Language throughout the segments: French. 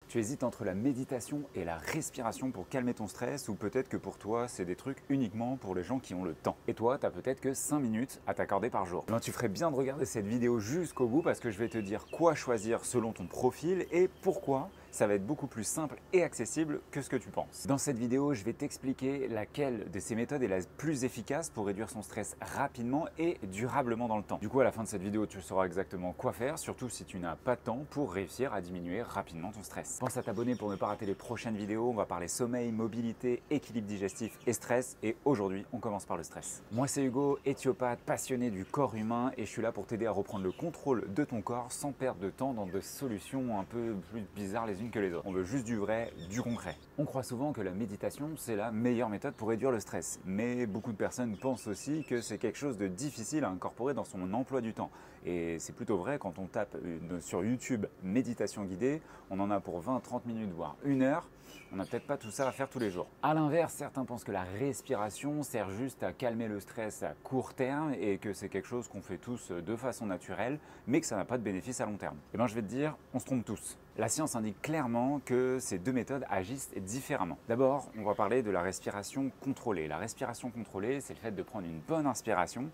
Tu hésites entre la méditation et la respiration pour calmer ton stress, ou peut-être que pour toi, c'est des trucs uniquement pour les gens qui ont le temps. Et toi, tu as peut-être que 5 minutes à t'accorder par jour. Tu ferais bien de regarder cette vidéo jusqu'au bout parce que je vais te dire quoi choisir selon ton profil et pourquoi ça va être beaucoup plus simple et accessible que ce que tu penses. Dans cette vidéo, je vais t'expliquer laquelle de ces méthodes est la plus efficace pour réduire son stress rapidement et durablement dans le temps. Du coup, à la fin de cette vidéo, tu sauras exactement quoi faire, surtout si tu n'as pas de temps pour réussir à diminuer rapidement ton stress. Pense à t'abonner pour ne pas rater les prochaines vidéos. On va parler sommeil, mobilité, équilibre digestif et stress. Et aujourd'hui, on commence par le stress. Moi, c'est Hugo, éthiopathe, passionné du corps humain et je suis là pour t'aider à reprendre le contrôle de ton corps sans perdre de temps dans des solutions un peu plus bizarres les unes que les autres. On veut juste du vrai, du concret. On croit souvent que la méditation, c'est la meilleure méthode pour réduire le stress. Mais beaucoup de personnes pensent aussi que c'est quelque chose de difficile à incorporer dans son emploi du temps. Et c'est plutôt vrai quand on tape sur YouTube méditation guidée, on en a pour 20-30 minutes, voire 1 heure. On n'a peut-être pas tout ça à faire tous les jours. A l'inverse, certains pensent que la respiration sert juste à calmer le stress à court terme et que c'est quelque chose qu'on fait tous de façon naturelle, mais que ça n'a pas de bénéfice à long terme. Et bien je vais te dire, on se trompe tous. La science indique clairement que ces deux méthodes agissent différemment. D'abord, on va parler de la respiration contrôlée. La respiration contrôlée, c'est le fait de prendre une bonne inspiration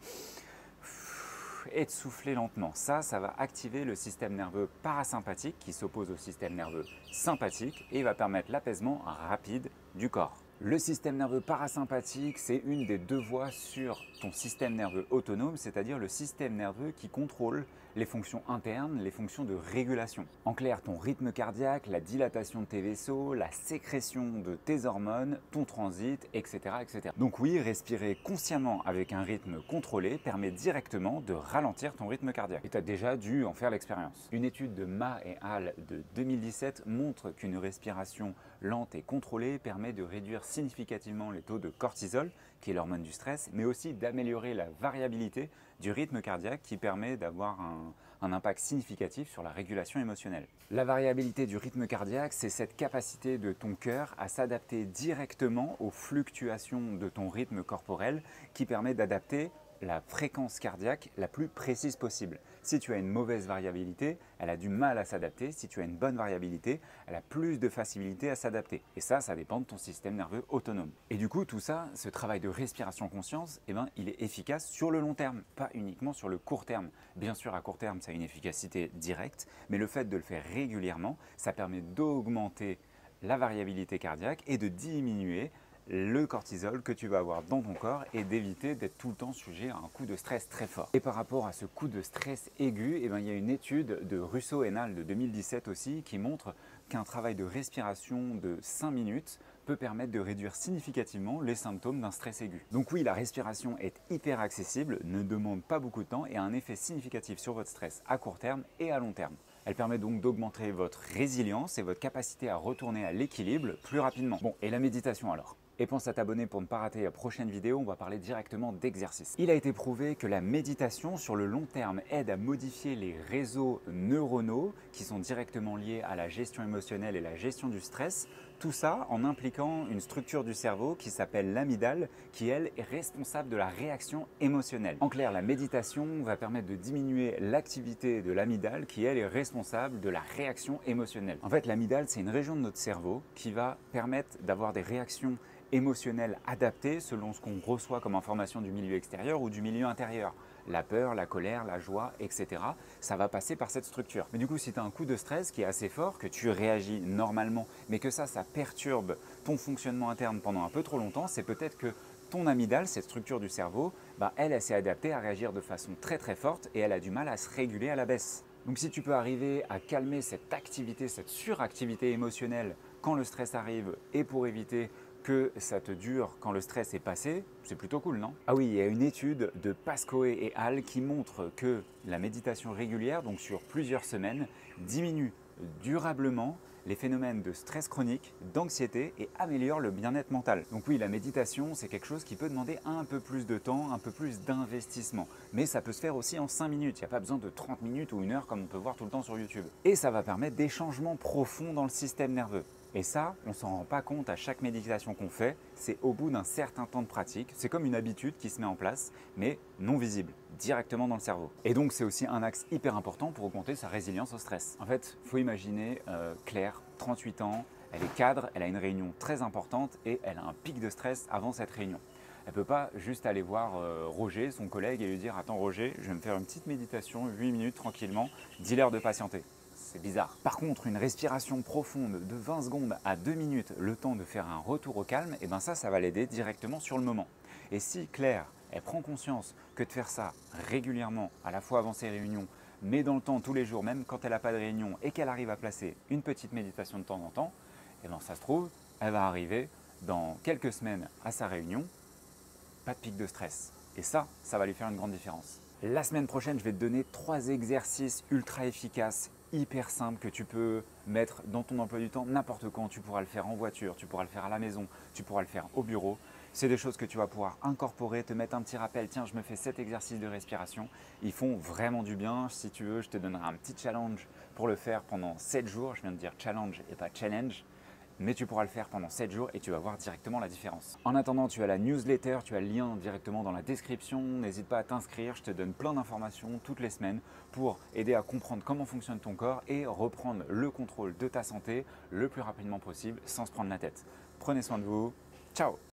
et de souffler lentement. Ça va activer le système nerveux parasympathique qui s'oppose au système nerveux sympathique et va permettre l'apaisement rapide du corps. Le système nerveux parasympathique, c'est une des deux voies sur ton système nerveux autonome, c'est-à-dire le système nerveux qui contrôle les fonctions internes, les fonctions de régulation. En clair, ton rythme cardiaque, la dilatation de tes vaisseaux, la sécrétion de tes hormones, ton transit, etc. etc. Donc oui, respirer consciemment avec un rythme contrôlé permet directement de ralentir ton rythme cardiaque. Et tu as déjà dû en faire l'expérience. Une étude de Ma et al. De 2017 montre qu'une respiration lente et contrôlée permet de réduire significativement les taux de cortisol, qui est l'hormone du stress, mais aussi d'améliorer la variabilité du rythme cardiaque qui permet d'avoir un impact significatif sur la régulation émotionnelle. La variabilité du rythme cardiaque, c'est cette capacité de ton cœur à s'adapter directement aux fluctuations de ton rythme corporel qui permet d'adapter la fréquence cardiaque la plus précise possible. Si tu as une mauvaise variabilité, elle a du mal à s'adapter. Si tu as une bonne variabilité, elle a plus de facilité à s'adapter. Et ça dépend de ton système nerveux autonome. Et du coup, tout ça, ce travail de respiration conscience, il est efficace sur le long terme, pas uniquement sur le court terme. Bien sûr, à court terme, ça a une efficacité directe, mais le fait de le faire régulièrement, ça permet d'augmenter la variabilité cardiaque et de diminuer le cortisol que tu vas avoir dans ton corps et d'éviter d'être tout le temps sujet à un coup de stress très fort. Et par rapport à ce coup de stress aigu, il y a une étude de Russo et al. De 2017 aussi qui montre qu'un travail de respiration de 5 minutes peut permettre de réduire significativement les symptômes d'un stress aigu. Donc oui, la respiration est hyper accessible, ne demande pas beaucoup de temps et a un effet significatif sur votre stress à court terme et à long terme. Elle permet donc d'augmenter votre résilience et votre capacité à retourner à l'équilibre plus rapidement. Bon, et la méditation alors ? Et pense à t'abonner pour ne pas rater la prochaine vidéo, on va parler directement d'exercice. Il a été prouvé que la méditation sur le long terme aide à modifier les réseaux neuronaux qui sont directement liés à la gestion émotionnelle et la gestion du stress. Tout ça en impliquant une structure du cerveau qui s'appelle l'amygdale qui, elle, est responsable de la réaction émotionnelle. En clair, la méditation va permettre de diminuer l'activité de l'amygdale qui, elle, est responsable de la réaction émotionnelle. En fait, l'amygdale, c'est une région de notre cerveau qui va permettre d'avoir des réactions émotionnelles adaptées selon ce qu'on reçoit comme information du milieu extérieur ou du milieu intérieur. La peur, la colère, la joie, etc. Ça va passer par cette structure. Mais du coup, si tu as un coup de stress qui est assez fort, que tu réagis normalement, mais que ça perturbe ton fonctionnement interne pendant un peu trop longtemps, c'est peut-être que ton amygdale, cette structure du cerveau, elle s'est adaptée à réagir de façon très très forte et elle a du mal à se réguler à la baisse. Donc si tu peux arriver à calmer cette activité, cette suractivité émotionnelle quand le stress arrive et pour éviter que ça te dure quand le stress est passé, c'est plutôt cool, non? Ah oui, il y a une étude de Pascoe et al. Qui montre que la méditation régulière, donc sur plusieurs semaines, diminue durablement les phénomènes de stress chronique, d'anxiété et améliore le bien-être mental. Donc oui, la méditation, c'est quelque chose qui peut demander un peu plus de temps, un peu plus d'investissement. Mais ça peut se faire aussi en 5 minutes. Il n'y a pas besoin de 30 minutes ou 1 heure comme on peut voir tout le temps sur YouTube. Et ça va permettre des changements profonds dans le système nerveux. Et ça, on s'en rend pas compte à chaque méditation qu'on fait, c'est au bout d'un certain temps de pratique, c'est comme une habitude qui se met en place, mais non visible, directement dans le cerveau. Et donc c'est aussi un axe hyper important pour augmenter sa résilience au stress. En fait, il faut imaginer Claire, 38 ans, elle est cadre, elle a une réunion très importante et elle a un pic de stress avant cette réunion. Elle ne peut pas juste aller voir Roger, son collègue, et lui dire « Attends Roger, je vais me faire une petite méditation, 8 minutes tranquillement, dis-leur de patienter ». C'est bizarre. Par contre, une respiration profonde de 20 secondes à 2 minutes, le temps de faire un retour au calme, et bien ça va l'aider directement sur le moment. Et si Claire, elle prend conscience que de faire ça régulièrement, à la fois avant ses réunions, mais dans le temps, tous les jours, même quand elle n'a pas de réunion, et qu'elle arrive à placer une petite méditation de temps en temps, et bien ça se trouve, elle va arriver dans quelques semaines à sa réunion, pas de pic de stress. Et ça va lui faire une grande différence. La semaine prochaine, je vais te donner 3 exercices ultra efficaces, hyper simples, que tu peux mettre dans ton emploi du temps n'importe quand. Tu pourras le faire en voiture, tu pourras le faire à la maison, tu pourras le faire au bureau. C'est des choses que tu vas pouvoir incorporer, te mettre un petit rappel. Tiens, je me fais 7 exercices de respiration. Ils font vraiment du bien. Si tu veux, je te donnerai un petit challenge pour le faire pendant 7 jours. Je viens de dire challenge et pas challenge. Mais tu pourras le faire pendant 7 jours et tu vas voir directement la différence. En attendant, tu as la newsletter, tu as le lien directement dans la description. N'hésite pas à t'inscrire, je te donne plein d'informations toutes les semaines pour aider à comprendre comment fonctionne ton corps et reprendre le contrôle de ta santé le plus rapidement possible sans se prendre la tête. Prenez soin de vous, ciao!